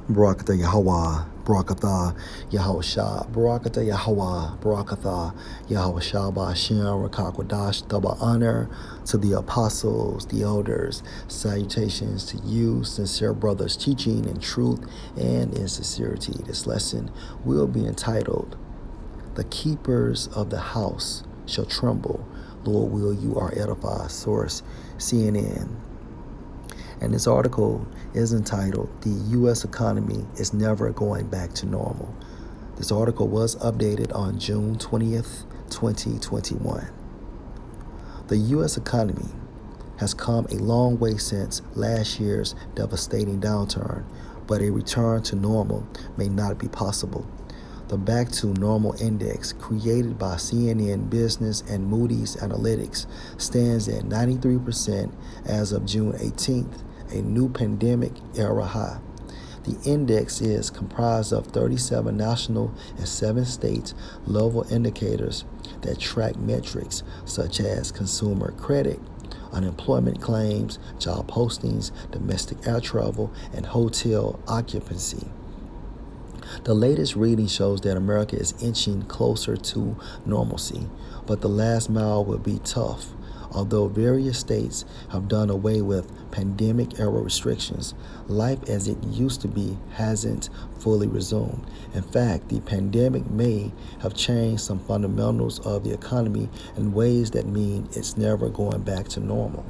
Barakatah Yahweh, Barakatah Yahushua, Barakatah Yahweh, Barakatah Yahushua, Ba'ashem, Rakakwadash, double honor to the apostles, the elders, salutations to you, sincere brothers, teaching in truth and in sincerity. This lesson will be entitled, The Keepers of the House Shall Tremble. Lord, will you are edified. Source, CNN. And this article is entitled, The U.S. Economy is Never Going Back to Normal. This article was updated on June 20th, 2021. The U.S. economy has come a long way since last year's devastating downturn, but a return to normal may not be possible. The Back to Normal Index, created by CNN Business and Moody's Analytics, stands at 93% as of June 18th, a new pandemic-era high. The index is comprised of 37 national and 7 state level indicators that track metrics such as consumer credit, unemployment claims, job postings, domestic air travel, and hotel occupancy. The latest reading shows that America is inching closer to normalcy, but the last mile will be tough. Although various states have done away with pandemic-era restrictions, life as it used to be hasn't fully resumed. In fact, the pandemic may have changed some fundamentals of the economy in ways that mean it's never going back to normal.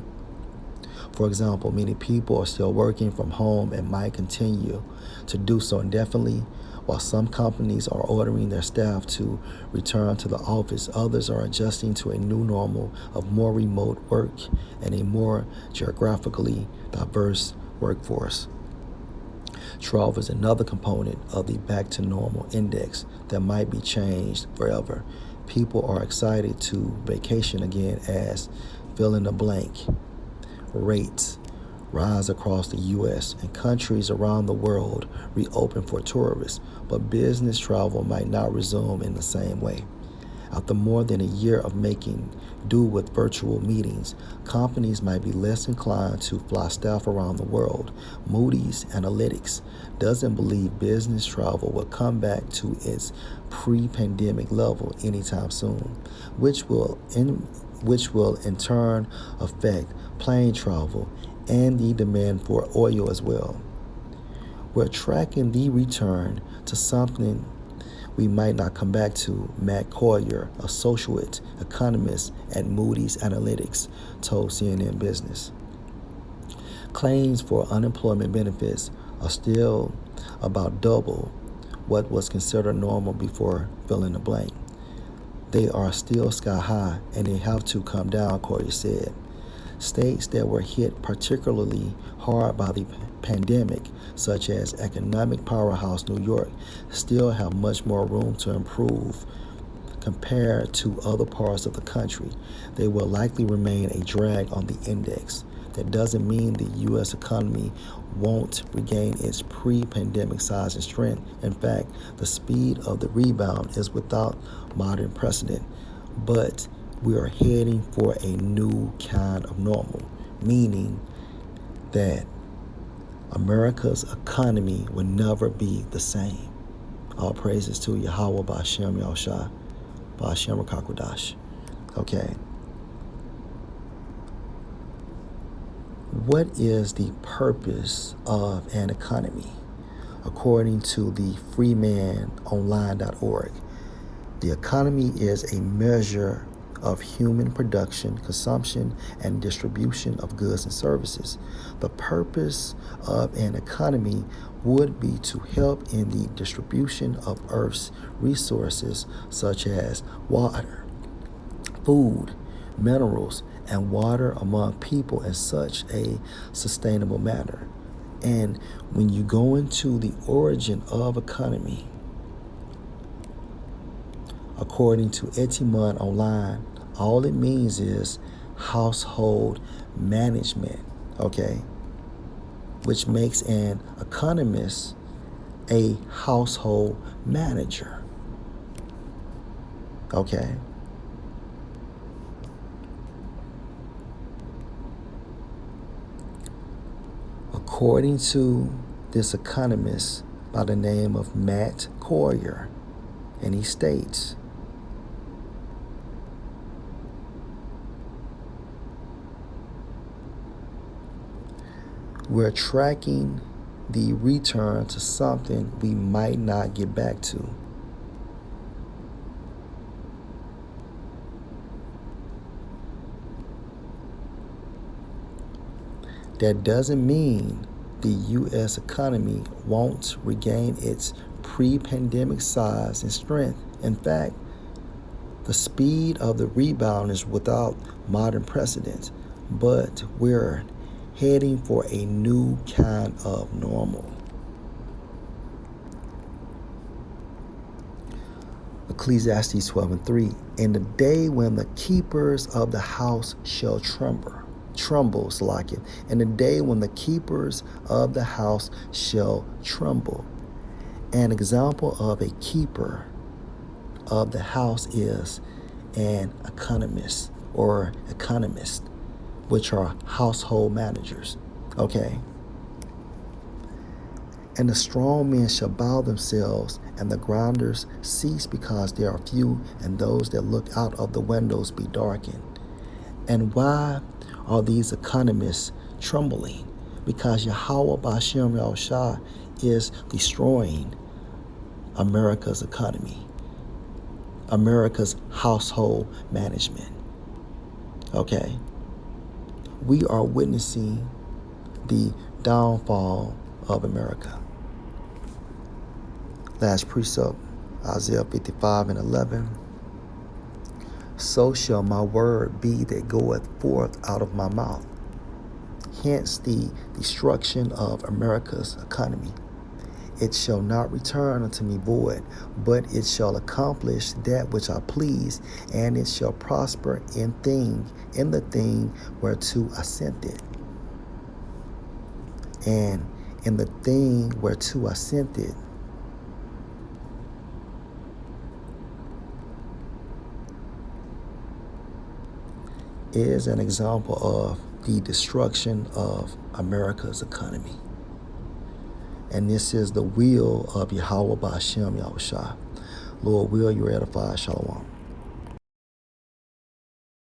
For example, many people are still working from home and might continue to do so indefinitely. While some companies are ordering their staff to return to the office, others are adjusting to a new normal of more remote work and a more geographically diverse workforce. Travel is another component of the Back to Normal Index that might be changed forever. People are excited to vacation again as fill in the blank. Rates rise across the U.S. and countries around the world reopen for tourists, but business travel might not resume in the same way. After more than a year of making do with virtual meetings, companies might be less inclined to fly staff around the world. Moody's Analytics doesn't believe business travel will come back to its pre-pandemic level anytime soon, which will in turn affect plane travel and the demand for oil as well. We're tracking the return to something we might not come back to, Matt Collier, associate economist at Moody's Analytics, told CNN Business. Claims for unemployment benefits are still about double what was considered normal before fill in the blank. They are still sky high, and they have to come down, Collier said. States that were hit particularly hard by the pandemic, such as economic powerhouse New York, still have much more room to improve compared to other parts of the country. They will likely remain a drag on the index. That doesn't mean the U.S. economy won't regain its pre-pandemic size and strength. In fact, the speed of the rebound is without modern precedent. But we are heading for a new kind of normal, meaning that America's economy will never be the same. All praises to Yahweh, Ba'ashem, Yahushua, Ba'ashem, Rakakwadash. Okay. What is the purpose of an economy? According to the freemanonline.org, the economy is a measure of human production, consumption, and distribution of goods and services. The purpose of an economy would be to help in the distribution of Earth's resources such as water, food, minerals, and water among people in such a sustainable manner. And when you go into the origin of economy, according to Etimon Online, all it means is household management, okay? Which makes an economist a household manager, okay? According to this economist, by the name of Matt Coyer, and he states, we're tracking the return to something we might not get back to. That doesn't mean the U.S. economy won't regain its pre-pandemic size and strength. In fact, the speed of the rebound is without modern precedent, but we're heading for a new kind of normal. Ecclesiastes 12:3, in the day when the keepers of the house shall tremble, Salakia, in the day when the keepers of the house shall tremble. An example of a keeper of the house is an economist or economist, which are household managers. Okay. And the strong men shall bow themselves, and the grinders cease because they are few, and those that look out of the windows be darkened. And why are these economists trembling? Because Yahweh B'Shem Yahushua is destroying America's economy, America's household management. Okay? We are witnessing the downfall of America. Last precept, Isaiah 55:11. So shall my word be that goeth forth out of my mouth. Hence the destruction of America's economy. It shall not return unto me void, but it shall accomplish that which I please, and it shall prosper in the thing whereto I sent it. And in the thing whereto I sent it, is an example of the destruction of America's economy. And this is the will of Yahweh B'Shem Yahushua. Lord, will you edify? Shalom.